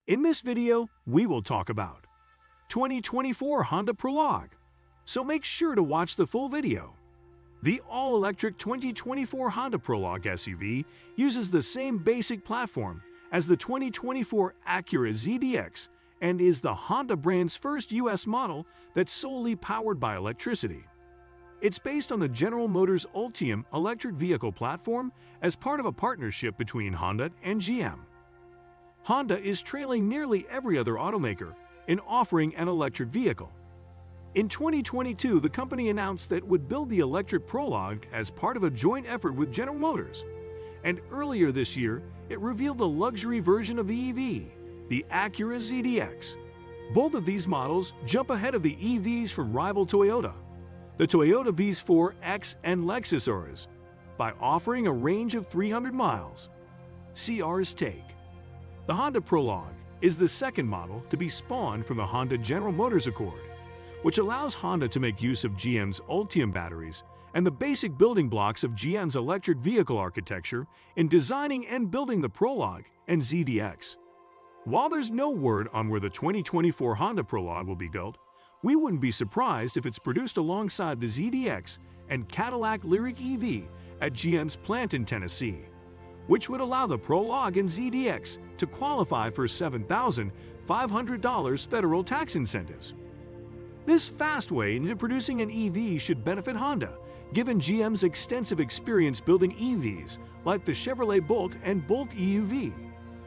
In this video, we will talk about 2024 Honda Prologue, so make sure to watch the full video. The all-electric 2024 Honda Prologue SUV uses the same basic platform as the 2024 Acura ZDX and is the Honda brand's first US model that's solely powered by electricity. It's based on the General Motors Ultium electric vehicle platform as part of a partnership between Honda and GM. Honda is trailing nearly every other automaker in offering an electric vehicle. In 2022, the company announced that it would build the electric Prologue as part of a joint effort with General Motors. And earlier this year, it revealed the luxury version of the EV, the Acura ZDX. Both of these models jump ahead of the EVs from rival Toyota, the Toyota Bz4X and Lexus Urus, by offering a range of 300 miles. CR's take. The Honda Prologue is the second model to be spawned from the Honda General Motors Accord, which allows Honda to make use of GM's Ultium batteries and the basic building blocks of GM's electric vehicle architecture in designing and building the Prologue and ZDX. While there's no word on where the 2024 Honda Prologue will be built, we wouldn't be surprised if it's produced alongside the ZDX and Cadillac Lyriq EV at GM's plant in Tennessee, which would allow the Prologue and ZDX to qualify for $7,500 federal tax incentives. This fast way into producing an EV should benefit Honda, given GM's extensive experience building EVs like the Chevrolet Bolt and Bolt EUV,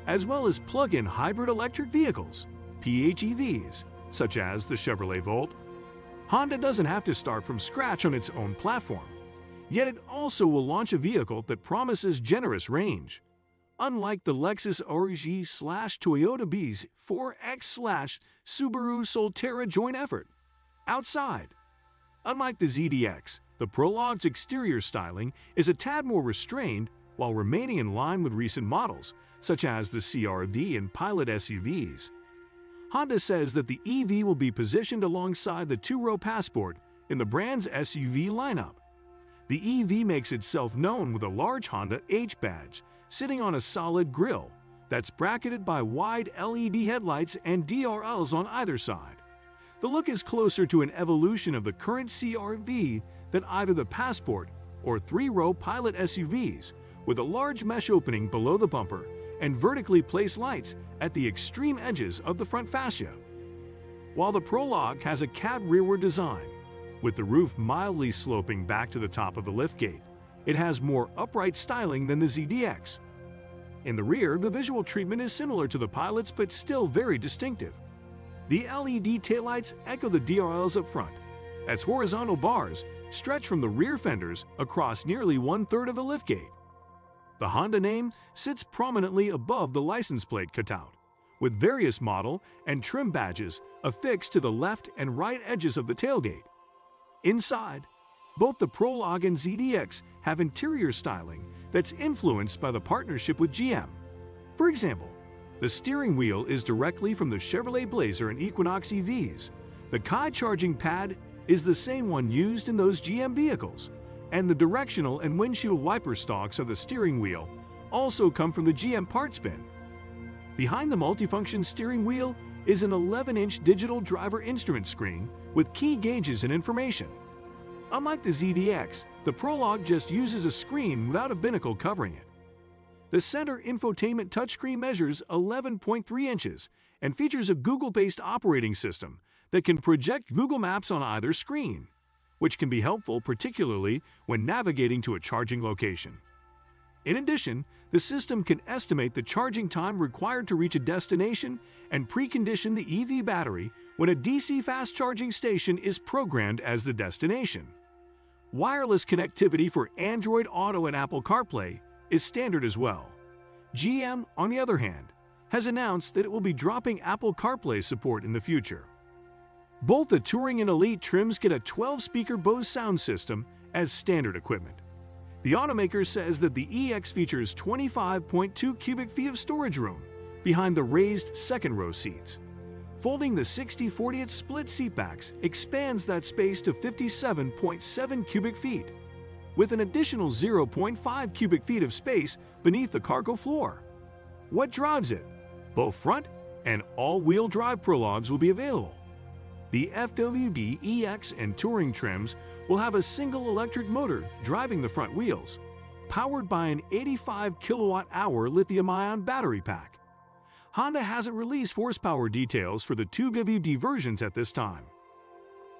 as well as plug-in hybrid electric vehicles, PHEVs, such as the Chevrolet Volt. Honda doesn't have to start from scratch on its own platform, yet it also will launch a vehicle that promises generous range. Unlike the Lexus RG/Toyota Bz4X/Subaru Solterra joint effort. Outside. Unlike the ZDX, the Prologue's exterior styling is a tad more restrained while remaining in line with recent models, such as the CR-V and Pilot SUVs. Honda says that the EV will be positioned alongside the two-row Passport in the brand's SUV lineup. The EV makes itself known with a large Honda H badge sitting on a solid grille that's bracketed by wide LED headlights and DRLs on either side. The look is closer to an evolution of the current CR-V than either the Passport or three-row Pilot SUVs, with a large mesh opening below the bumper and vertically placed lights at the extreme edges of the front fascia. While the Prologue has a cab rearward design, with the roof mildly sloping back to the top of the liftgate, it has more upright styling than the ZDX. In the rear, the visual treatment is similar to the Pilot's but still very distinctive. The LED taillights echo the DRLs up front, as horizontal bars stretch from the rear fenders across nearly one-third of the liftgate. The Honda name sits prominently above the license plate cutout, with various model and trim badges affixed to the left and right edges of the tailgate. Inside, both the Prologue and ZDX have interior styling that's influenced by the partnership with GM. For example, the steering wheel is directly from the Chevrolet Blazer and Equinox EVs. The Qi charging pad is the same one used in those GM vehicles, and the directional and windshield wiper stalks of the steering wheel also come from the GM parts bin. Behind the multifunction steering wheel is an 11-inch digital driver instrument screen with key gauges and information. Unlike the ZDX, the Prologue just uses a screen without a binnacle covering it. The center infotainment touchscreen measures 11.3 inches and features a Google-based operating system that can project Google Maps on either screen, which can be helpful particularly when navigating to a charging location. In addition, the system can estimate the charging time required to reach a destination and precondition the EV battery when a DC fast charging station is programmed as the destination. Wireless connectivity for Android Auto and Apple CarPlay is standard as well. GM, on the other hand, has announced that it will be dropping Apple CarPlay support in the future. Both the Touring and Elite trims get a 12-speaker Bose sound system as standard equipment. The automaker says that the EX features 25.2 cubic feet of storage room behind the raised second-row seats. Folding the 60/40 split seatbacks expands that space to 57.7 cubic feet, with an additional 0.5 cubic feet of space beneath the cargo floor. What drives it? Both front and all-wheel drive Prologues will be available. The FWD EX and Touring trims will have a single electric motor driving the front wheels, powered by an 85 kilowatt-hour lithium-ion battery pack. Honda hasn't released horsepower details for the two WD versions at this time.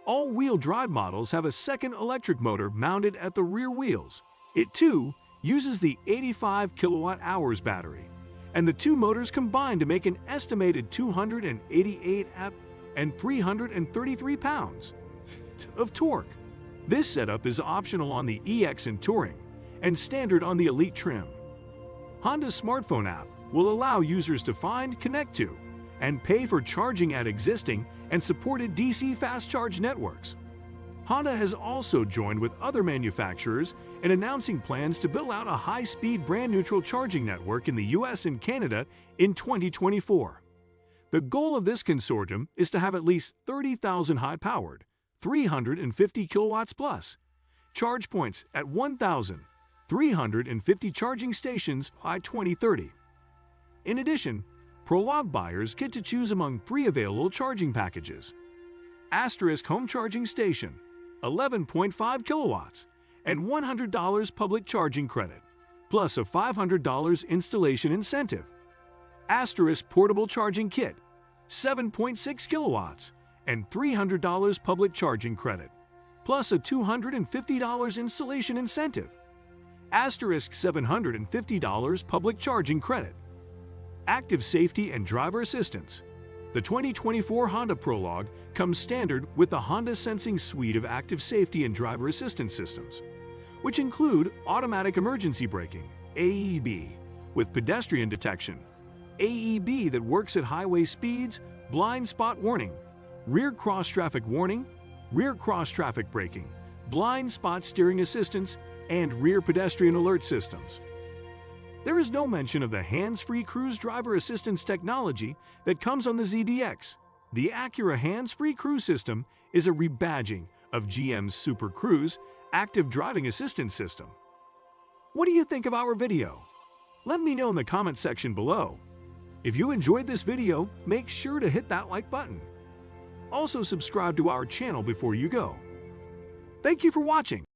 All-wheel drive models have a second electric motor mounted at the rear wheels. It too uses the 85 kilowatt-hours battery, and the two motors combine to make an estimated 288 and 333 pounds of torque. This setup is optional on the EX and Touring, and standard on the Elite trim. Honda's smartphone app will allow users to find, connect to, and pay for charging at existing and supported DC fast charge networks. Honda has also joined with other manufacturers in announcing plans to build out a high-speed brand-neutral charging network in the US and Canada in 2024. The goal of this consortium is to have at least 30,000 high-powered, 350 kilowatts plus, charge points at 1,350 charging stations by 2030. In addition, Prologue buyers get to choose among 3 available charging packages: Asterisk Home Charging Station, 11.5 kilowatts, and $100 public charging credit, plus a $500 installation incentive. Asterisk Portable Charging Kit, 7.6 kilowatts, and $300 public charging credit, plus a $250 installation incentive. Asterisk $750 public charging credit. Active safety and driver assistance. The 2024 Honda Prologue comes standard with the Honda Sensing suite of active safety and driver assistance systems, which include automatic emergency braking, AEB, with pedestrian detection, AEB that works at highway speeds, blind spot warning, rear cross-traffic warning, rear cross-traffic braking, blind spot steering assistance, and rear pedestrian alert systems. There is no mention of the hands-free cruise driver assistance technology that comes on the ZDX. The Acura hands-free cruise system is a rebadging of GM's Super Cruise active driving assistance system. What do you think of our video? Let me know in the comment section below. If you enjoyed this video, make sure to hit that like button. Also subscribe to our channel before you go. Thank you for watching.